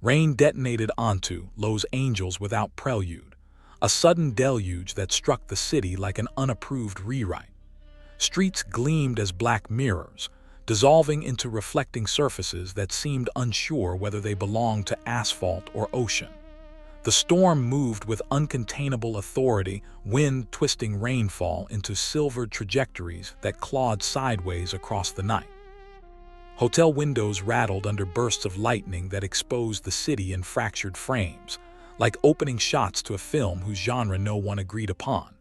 Rain detonated onto Los Angeles without prelude, a sudden deluge that struck the city like an unapproved rewrite. Streets gleamed as black mirrors, dissolving into reflecting surfaces that seemed unsure whether they belonged to asphalt or ocean. The storm moved with uncontainable authority, wind twisting rainfall into silvered trajectories that clawed sideways across the night. Hotel windows rattled under bursts of lightning that exposed the city in fractured frames, like opening shots to a film whose genre no one agreed upon.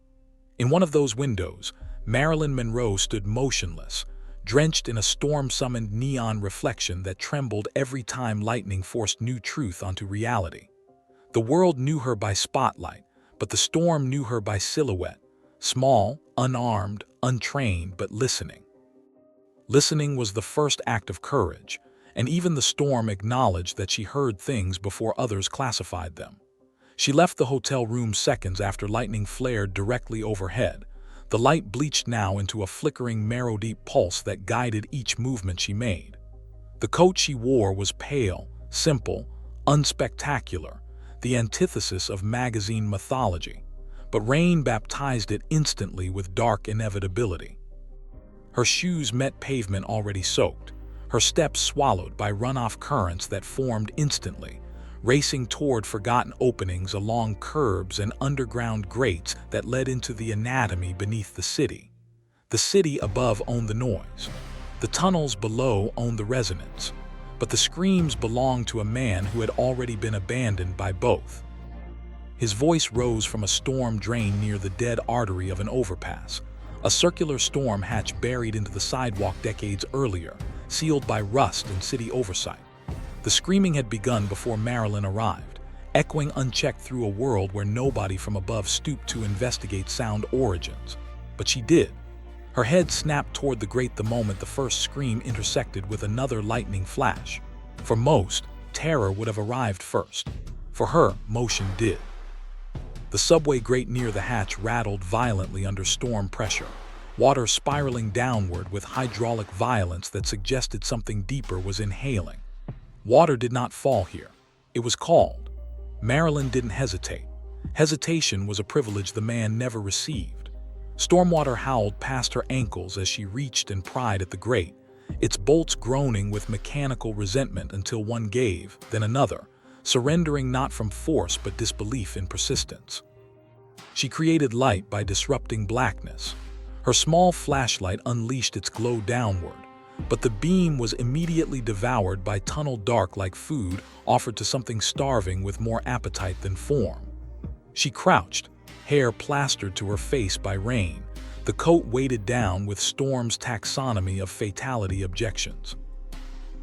In one of those windows, Marilyn Monroe stood motionless, drenched in a storm-summoned neon reflection that trembled every time lightning forced new truth onto reality. The world knew her by spotlight, but the storm knew her by silhouette, small, unarmed, untrained, but listening. Listening was the first act of courage, and even the storm acknowledged that she heard things before others classified them. She left the hotel room seconds after lightning flared directly overhead, the light bleached now into a flickering marrow-deep pulse that guided each movement she made. The coat she wore was pale, simple, unspectacular, the antithesis of magazine mythology, but rain baptized it instantly with dark inevitability. Her shoes met pavement already soaked, her steps swallowed by runoff currents that formed instantly, racing toward forgotten openings along curbs and underground grates that led into the anatomy beneath the city. The city above owned the noise. The tunnels below owned the resonance. But the screams belonged to a man who had already been abandoned by both. His voice rose from a storm drain near the dead artery of an overpass, a circular storm hatch buried into the sidewalk decades earlier, sealed by rust and city oversight. The screaming had begun before Marilyn arrived, echoing unchecked through a world where nobody from above stooped to investigate sound origins. But she did. Her head snapped toward the grate the moment the first scream intersected with another lightning flash. For most, terror would have arrived first. For her, motion did. The subway grate near the hatch rattled violently under storm pressure, water spiraling downward with hydraulic violence that suggested something deeper was inhaling. Water did not fall here. It was called. Marilyn didn't hesitate. Hesitation was a privilege the man never received. Stormwater howled past her ankles as she reached and pried at the grate, its bolts groaning with mechanical resentment until one gave, then another, surrendering not from force but disbelief in persistence. She created light by disrupting blackness. Her small flashlight unleashed its glow downward, but the beam was immediately devoured by tunnel dark like food offered to something starving with more appetite than form. She crouched, hair plastered to her face by rain, the coat weighted down with storm's taxonomy of fatality objections.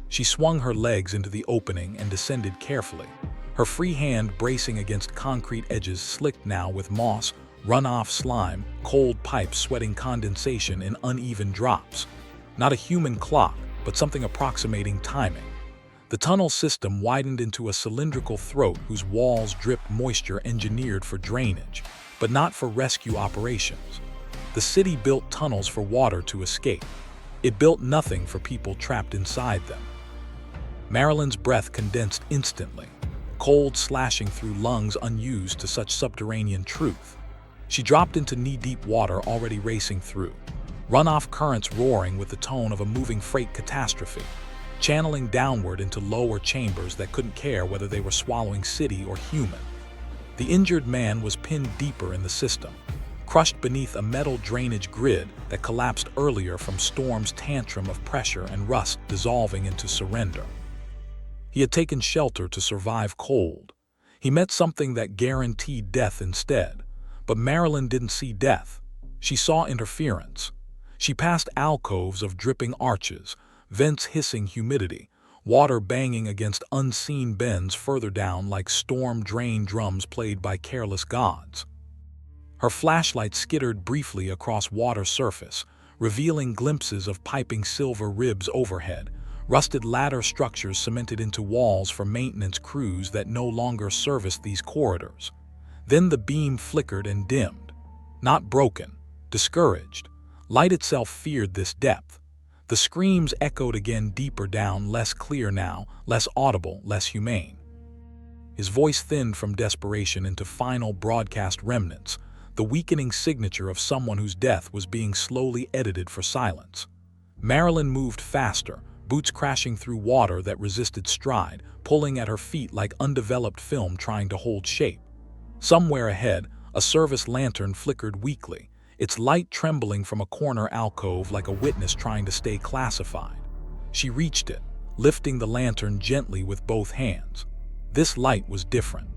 She swung her legs into the opening and descended carefully, her free hand bracing against concrete edges slicked now with moss, runoff slime, cold pipes sweating condensation in uneven drops. Not a human clock, but something approximating timing. The tunnel system widened into a cylindrical throat whose walls dripped moisture engineered for drainage, but not for rescue operations. The city built tunnels for water to escape. It built nothing for people trapped inside them. Marilyn's breath condensed instantly, cold slashing through lungs unused to such subterranean truth. She dropped into knee-deep water already racing through, runoff currents roaring with the tone of a moving freight catastrophe, channeling downward into lower chambers that couldn't care whether they were swallowing city or human. The injured man was pinned deeper in the system, crushed beneath a metal drainage grid that collapsed earlier from storm's tantrum of pressure and rust dissolving into surrender. He had taken shelter to survive cold. He met something that guaranteed death instead, but Marilyn didn't see death. She saw interference. She passed alcoves of dripping arches, vents hissing humidity, water banging against unseen bends further down like storm drain drums played by careless gods. Her flashlight skittered briefly across water surface, revealing glimpses of piping silver ribs overhead, rusted ladder structures cemented into walls for maintenance crews that no longer serviced these corridors. Then the beam flickered and dimmed. Not broken, discouraged. Light itself feared this depth. The screams echoed again deeper down, less clear now, less audible, less humane. his voice thinned from desperation into final broadcast remnants, the weakening signature of someone whose death was being slowly edited for silence. Marilyn moved faster, boots crashing through water that resisted stride, pulling at her feet like undeveloped film trying to hold shape. Somewhere ahead, a service lantern flickered weakly, its light trembling from a corner alcove like a witness trying to stay classified. She reached it, lifting the lantern gently with both hands. This light was different.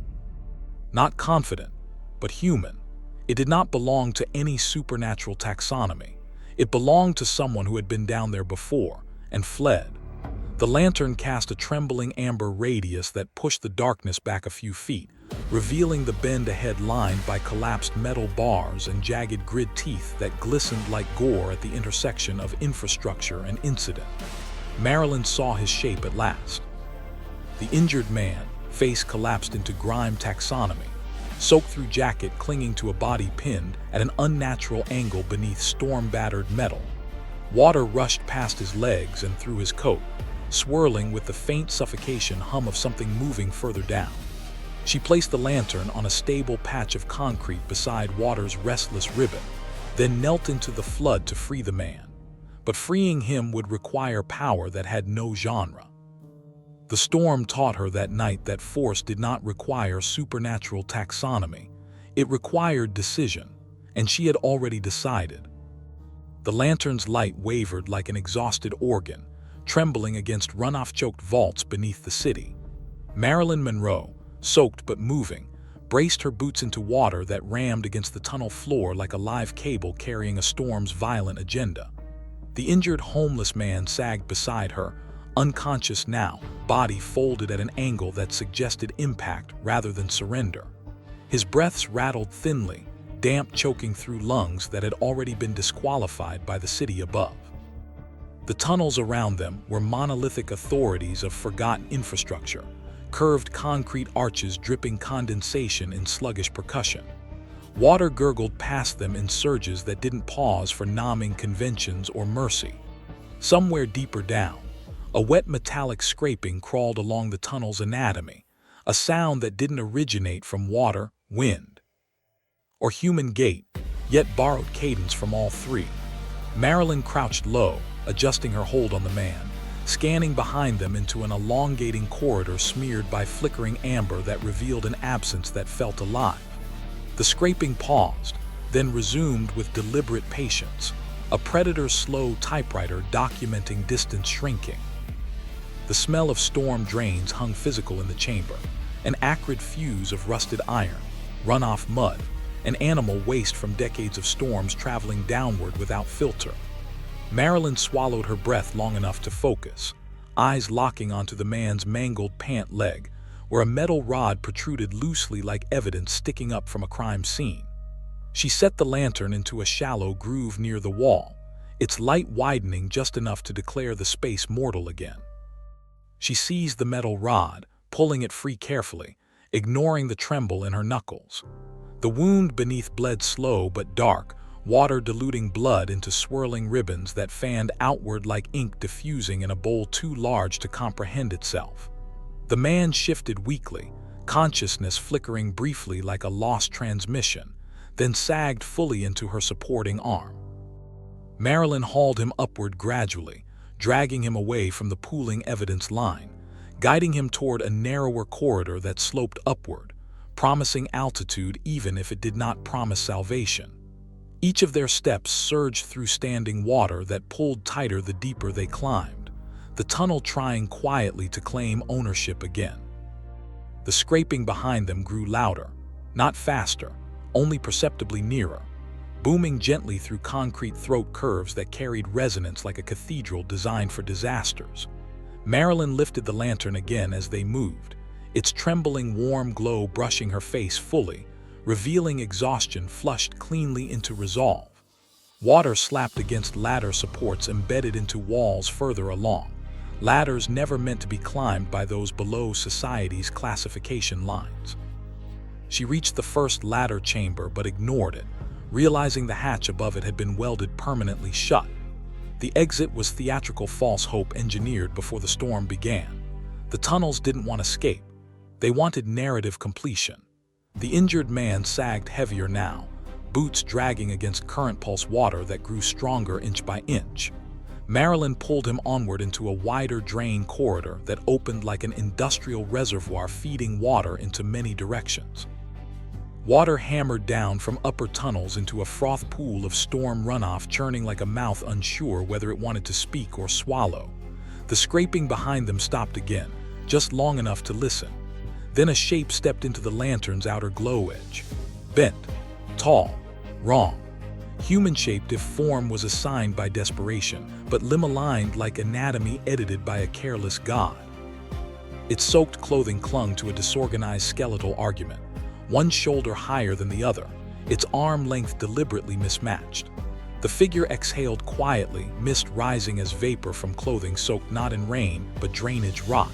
Not confident, but human. It did not belong to any supernatural taxonomy. It belonged to someone who had been down there before and fled. The lantern cast a trembling amber radius that pushed the darkness back a few feet, revealing the bend ahead lined by collapsed metal bars and jagged grid teeth that glistened like gore at the intersection of infrastructure and incident. Marilyn saw his shape at last. The injured man, face collapsed into grime taxonomy, soaked through jacket clinging to a body pinned at an unnatural angle beneath storm-battered metal. Water rushed past his legs and through his coat, swirling with the faint suffocation hum of something moving further down. She placed the lantern on a stable patch of concrete beside water's restless ribbon, then knelt into the flood to free the man. But freeing him would require power that had no genre. The storm taught her that night that force did not require supernatural taxonomy. It required decision, and she had already decided. The lantern's light wavered like an exhausted organ, trembling against runoff-choked vaults beneath the city. Marilyn Monroe, soaked but moving, braced her boots into water that rammed against the tunnel floor like a live cable carrying a storm's violent agenda. The injured homeless man sagged beside her, unconscious now, body folded at an angle that suggested impact rather than surrender. His breaths rattled thinly, damp choking through lungs that had already been disqualified by the city above. The tunnels around them were monolithic authorities of forgotten infrastructure, curved concrete arches dripping condensation in sluggish percussion. Water gurgled past them in surges that didn't pause for numbing conventions or mercy. Somewhere deeper down, a wet metallic scraping crawled along the tunnel's anatomy, a sound that didn't originate from water, wind, or human gait, yet borrowed cadence from all three. Marilyn crouched low, adjusting her hold on the man, scanning behind them into an elongating corridor smeared by flickering amber that revealed an absence that felt alive. The scraping paused, then resumed with deliberate patience, a predator's slow typewriter documenting distance shrinking. The smell of storm drains hung physical in the chamber, an acrid fuse of rusted iron, runoff mud, an animal waste from decades of storms traveling downward without filter. Marilyn swallowed her breath long enough to focus, eyes locking onto the man's mangled pant leg, where a metal rod protruded loosely like evidence sticking up from a crime scene. She set the lantern into a shallow groove near the wall, its light widening just enough to declare the space mortal again. She seized the metal rod, pulling it free carefully, ignoring the tremble in her knuckles. The wound beneath bled slow but dark, water diluting blood into swirling ribbons that fanned outward like ink diffusing in a bowl too large to comprehend itself. The man shifted weakly, consciousness flickering briefly like a lost transmission, then sagged fully into her supporting arm. Marilyn hauled him upward gradually, dragging him away from the pooling evidence line, guiding him toward a narrower corridor that sloped upward, promising altitude even if it did not promise salvation. Each of their steps surged through standing water that pulled tighter the deeper they climbed, the tunnel trying quietly to claim ownership again. The scraping behind them grew louder, not faster, only perceptibly nearer, booming gently through concrete throat curves that carried resonance like a cathedral designed for disasters. Marilyn lifted the lantern again as they moved, its trembling warm glow brushing her face fully, revealing exhaustion flushed cleanly into resolve. Water slapped against ladder supports embedded into walls further along, ladders never meant to be climbed by those below society's classification lines. She reached the first ladder chamber but ignored it, realizing the hatch above it had been welded permanently shut. The exit was theatrical false hope engineered before the storm began. The tunnels didn't want escape. They wanted narrative completion. The injured man sagged heavier now, boots dragging against current pulse water that grew stronger inch by inch. Marilyn pulled him onward into a wider drain corridor that opened like an industrial reservoir feeding water into many directions. Water hammered down from upper tunnels into a froth pool of storm runoff, churning like a mouth unsure whether it wanted to speak or swallow. The scraping behind them stopped again, just long enough to listen. Then a shape stepped into the lantern's outer glow edge. Bent, tall, wrong. Human-shaped if form was assigned by desperation, but limb-aligned like anatomy edited by a careless god. Its soaked clothing clung to a disorganized skeletal argument, one shoulder higher than the other, its arm length deliberately mismatched. The figure exhaled quietly, mist rising as vapor from clothing soaked not in rain, but drainage rot.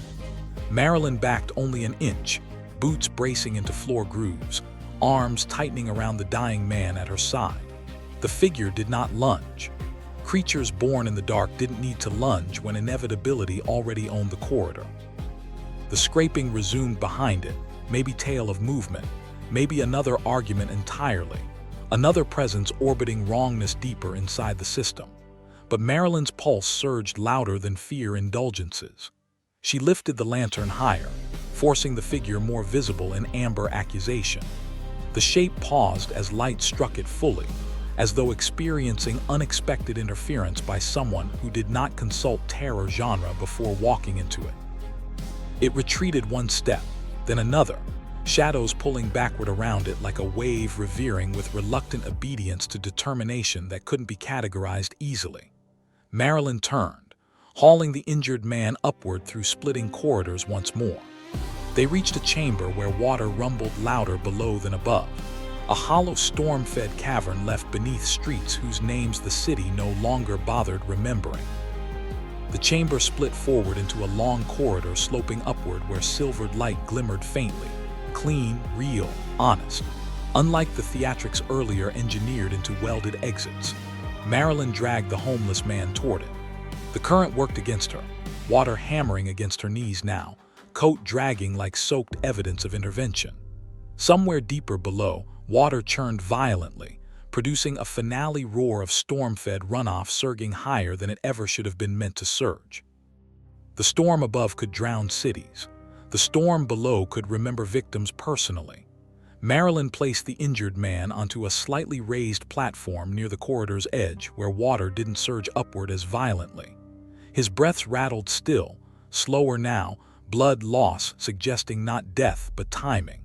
Marilyn backed only an inch, boots bracing into floor grooves, arms tightening around the dying man at her side. The figure did not lunge. Creatures born in the dark didn't need to lunge when inevitability already owned the corridor. The scraping resumed behind it, maybe tale of movement, maybe another argument entirely, another presence orbiting wrongness deeper inside the system. But Marilyn's pulse surged louder than fear indulgences. She lifted the lantern higher, forcing the figure more visible in amber accusation. The shape paused as light struck it fully, as though experiencing unexpected interference by someone who did not consult terror genre before walking into it. It retreated one step, then another, shadows pulling backward around it like a wave revering with reluctant obedience to determination that couldn't be categorized easily. Marilyn turned, hauling the injured man upward through splitting corridors once more. They reached a chamber where water rumbled louder below than above, a hollow storm-fed cavern left beneath streets whose names the city no longer bothered remembering. The chamber split forward into a long corridor sloping upward where silvered light glimmered faintly, clean, real, honest. Unlike the theatrics earlier engineered into welded exits, Marilyn dragged the homeless man toward it. The current worked against her, water hammering against her knees now, coat dragging like soaked evidence of intervention. Somewhere deeper below, water churned violently, producing a finale roar of storm-fed runoff surging higher than it ever should have been meant to surge. The storm above could drown cities. The storm below could remember victims personally. Marilyn placed the injured man onto a slightly raised platform near the corridor's edge where water didn't surge upward as violently. His breath rattled still, slower now, blood loss suggesting not death but timing.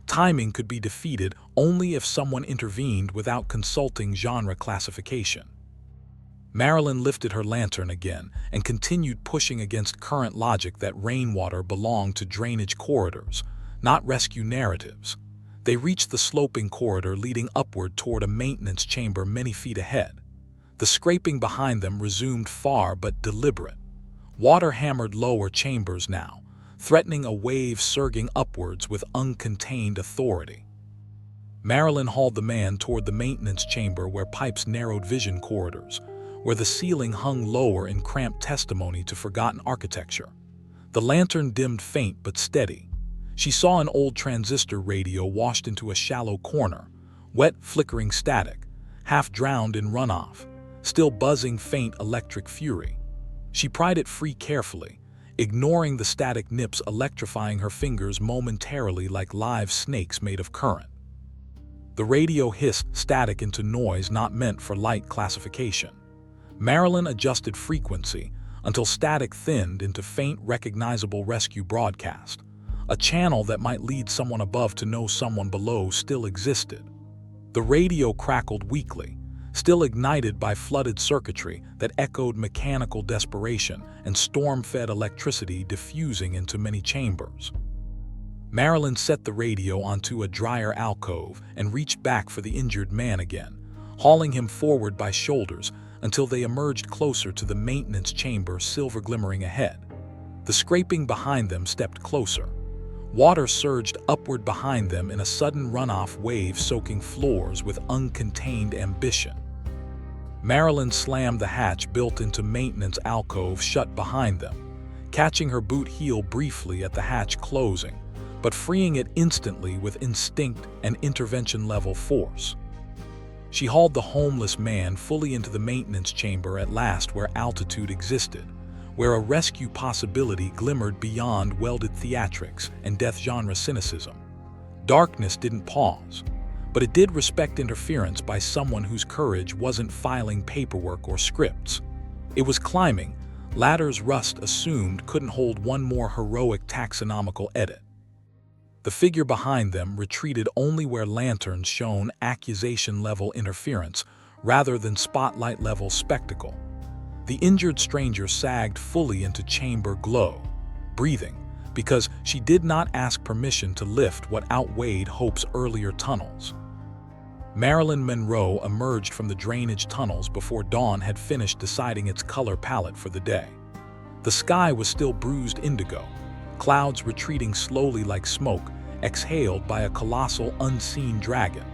Timing could be defeated only if someone intervened without consulting genre classification. Marilyn lifted her lantern again and continued pushing against current logic that rainwater belonged to drainage corridors, not rescue narratives. They reached the sloping corridor leading upward toward a maintenance chamber many feet ahead. The scraping behind them resumed far but deliberate. Water hammered lower chambers now, threatening a wave surging upwards with uncontained authority. Marilyn hauled the man toward the maintenance chamber where pipes narrowed vision corridors, where the ceiling hung lower in cramped testimony to forgotten architecture. The lantern dimmed faint but steady. She saw an old transistor radio washed into a shallow corner, wet, flickering static, half drowned in runoff, still buzzing faint electric fury. She pried it free carefully, ignoring the static nips electrifying her fingers momentarily like live snakes made of current. The radio hissed static into noise not meant for light classification. Marilyn adjusted frequency until static thinned into faint, recognizable rescue broadcast, a channel that might lead someone above to know someone below still existed. The radio crackled weakly, still ignited by flooded circuitry that echoed mechanical desperation and storm-fed electricity diffusing into many chambers. Marilyn set the radio onto a drier alcove and reached back for the injured man again, hauling him forward by shoulders until they emerged closer to the maintenance chamber, silver glimmering ahead. The scraping behind them stepped closer. Water surged upward behind them in a sudden runoff wave soaking floors with uncontained ambition. Marilyn slammed the hatch built into maintenance alcove shut behind them, catching her boot heel briefly at the hatch closing, but freeing it instantly with instinct and intervention-level force. She hauled the homeless man fully into the maintenance chamber at last, where altitude existed, where a rescue possibility glimmered beyond welded theatrics and death genre cynicism. Darkness didn't pause, but it did respect interference by someone whose courage wasn't filing paperwork or scripts. It was climbing, ladders Rust assumed couldn't hold one more heroic taxonomical edit. The figure behind them retreated only where lanterns shone accusation-level interference rather than spotlight-level spectacle. The injured stranger sagged fully into chamber glow, breathing, because she did not ask permission to lift what outweighed hope's earlier tunnels. Marilyn Monroe emerged from the drainage tunnels before dawn had finished deciding its color palette for the day. The sky was still bruised indigo, clouds retreating slowly like smoke, exhaled by a colossal unseen dragon.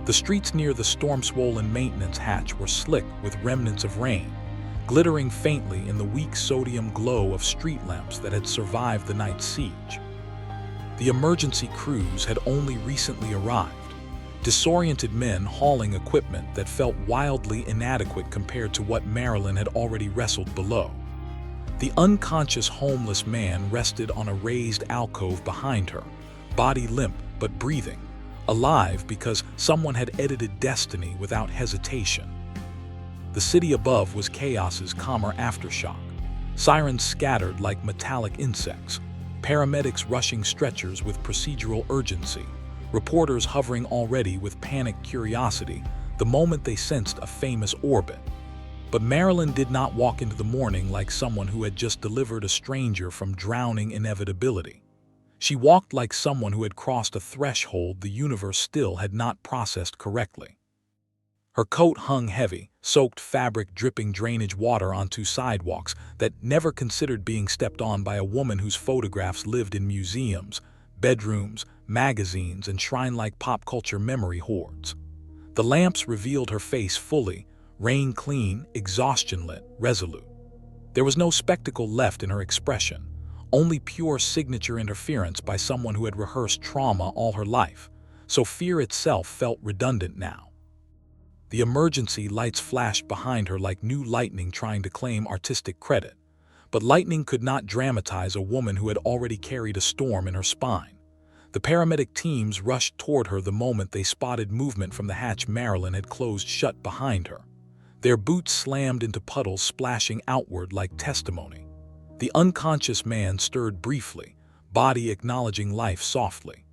The streets near the storm-swollen maintenance hatch were slick with remnants of rain, glittering faintly in the weak sodium glow of street lamps that had survived the night's siege. The emergency crews had only recently arrived, disoriented men hauling equipment that felt wildly inadequate compared to what Marilyn had already wrestled below. The unconscious homeless man rested on a raised alcove behind her, body limp but breathing, alive because someone had edited destiny without hesitation. The city above was chaos's calmer aftershock. Sirens scattered like metallic insects, paramedics rushing stretchers with procedural urgency, reporters hovering already with panicked curiosity the moment they sensed a famous orbit. But Marilyn did not walk into the morning like someone who had just delivered a stranger from drowning inevitability. She walked like someone who had crossed a threshold the universe still had not processed correctly. Her coat hung heavy, soaked fabric dripping drainage water onto sidewalks that never considered being stepped on by a woman whose photographs lived in museums, bedrooms, magazines, and shrine-like pop culture memory hoards. The lamps revealed her face fully, rain clean, exhaustion lit, resolute. There was no spectacle left in her expression, only pure signature interference by someone who had rehearsed trauma all her life, so fear itself felt redundant now. The emergency lights flashed behind her like new lightning trying to claim artistic credit, but lightning could not dramatize a woman who had already carried a storm in her spine. The paramedic teams rushed toward her the moment they spotted movement from the hatch Marilyn had closed shut behind her. Their boots slammed into puddles splashing outward like testimony. The unconscious man stirred briefly, body acknowledging life softly.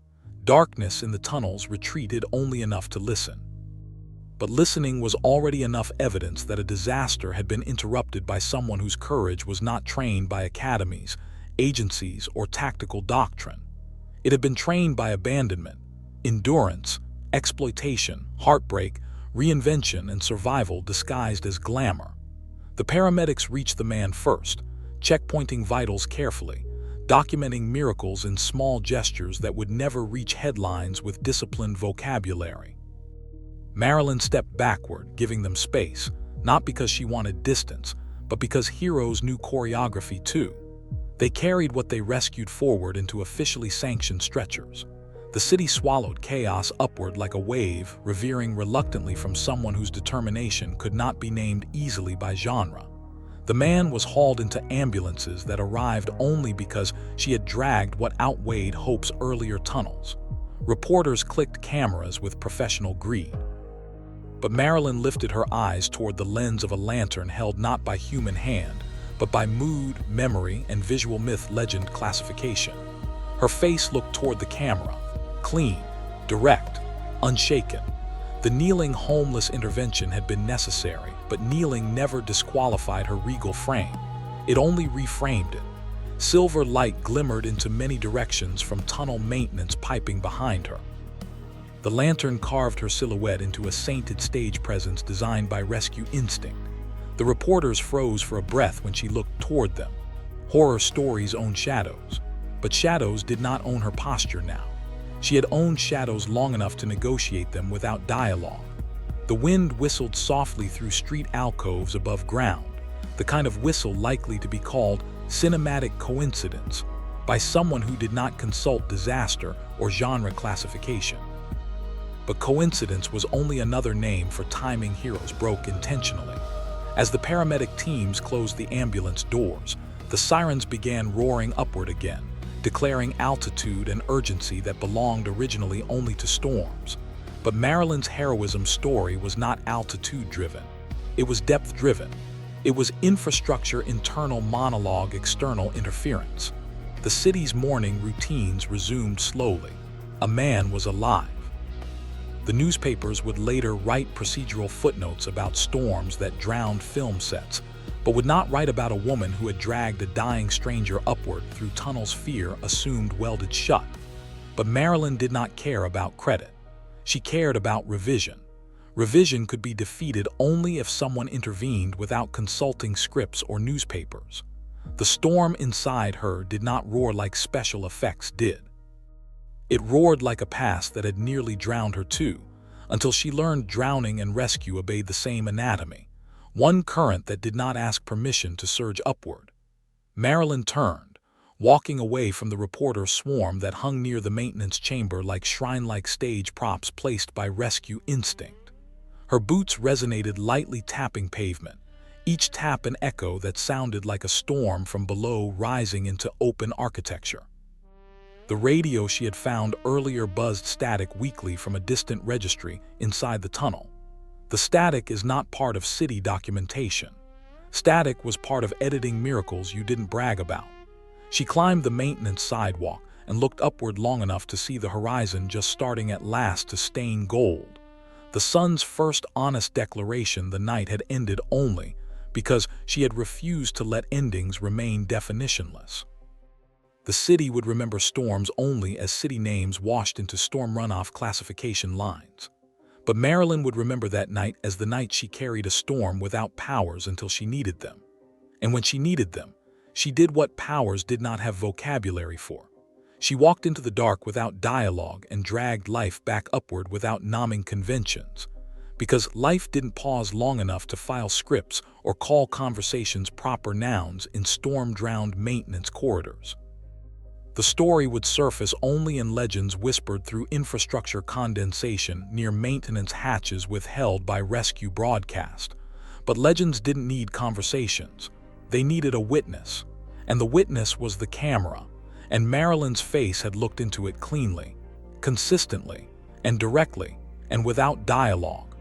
Darkness in the tunnels retreated only enough to listen. But listening was already enough evidence that a disaster had been interrupted by someone whose courage was not trained by academies, agencies, or tactical doctrine. It had been trained by abandonment, endurance, exploitation, heartbreak, reinvention, and survival disguised as glamour. The paramedics reached the man first, checkpointing vitals carefully, documenting miracles in small gestures that would never reach headlines with disciplined vocabulary. Marilyn stepped backward, giving them space, not because she wanted distance, but because heroes knew choreography too. They carried what they rescued forward into officially sanctioned stretchers. The city swallowed chaos upward like a wave, revering reluctantly from someone whose determination could not be named easily by genre. The man was hauled into ambulances that arrived only because she had dragged what outweighed hope's earlier tunnels. Reporters clicked cameras with professional greed. But Marilyn lifted her eyes toward the lens of a lantern held not by human hand, but by mood, memory, and visual myth legend classification. Her face looked toward the camera, clean, direct, unshaken. The kneeling homeless intervention had been necessary, but kneeling never disqualified her regal frame. It only reframed it. Silver light glimmered into many directions from tunnel maintenance piping behind her. The lantern carved her silhouette into a sainted stage presence designed by rescue instinct. The reporters froze for a breath when she looked toward them. Horror stories own shadows, but shadows did not own her posture now. She had owned shadows long enough to negotiate them without dialogue. The wind whistled softly through street alcoves above ground, the kind of whistle likely to be called cinematic coincidence. by someone who did not consult disaster or genre classification. But coincidence was only another name for timing heroes broke intentionally. As the paramedic teams closed the ambulance doors, the sirens began roaring upward again, declaring altitude and urgency that belonged originally only to storms. But Marilyn's heroism story was not altitude-driven. It was depth-driven. It was infrastructure internal monologue external interference. The city's morning routines resumed slowly. A man was alive. The newspapers would later write procedural footnotes about storms that drowned film sets, but would not write about a woman who had dragged a dying stranger upward through tunnels fear assumed welded shut. But Marilyn did not care about credit. She cared about revision. Revision could be defeated only if someone intervened without consulting scripts or newspapers. The storm inside her did not roar like special effects did. It roared like a past that had nearly drowned her too, until she learned drowning and rescue obeyed the same anatomy, one current that did not ask permission to surge upward. Marilyn turned, walking away from the reporter swarm that hung near the maintenance chamber like shrine-like stage props placed by rescue instinct. Her boots resonated lightly tapping pavement, each tap an echo that sounded like a storm from below rising into open architecture. The radio she had found earlier buzzed static weakly from a distant registry inside the tunnel. The static is not part of city documentation. Static was part of editing miracles you didn't brag about. She climbed the maintenance sidewalk and looked upward long enough to see the horizon just starting at last to stain gold. The sun's first honest declaration the night had ended only because she had refused to let endings remain definitionless. The city would remember storms only as city names washed into storm runoff classification lines. But Marilyn would remember that night as the night she carried a storm without powers until she needed them. And when she needed them, she did what powers did not have vocabulary for. She walked into the dark without dialogue and dragged life back upward without nomming conventions. Because life didn't pause long enough to file scripts or call conversations proper nouns in storm-drowned maintenance corridors. The story would surface only in legends whispered through infrastructure condensation near maintenance hatches withheld by rescue broadcast. But legends didn't need conversations. They needed a witness. And the witness was the camera. And Marilyn's face had looked into it cleanly, consistently, and directly, and without dialogue.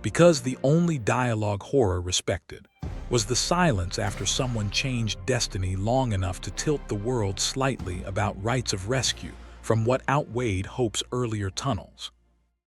Because the only dialogue horror respected was the silence after someone changed destiny long enough to tilt the world slightly about rites of rescue from what outweighed hope's earlier tunnels.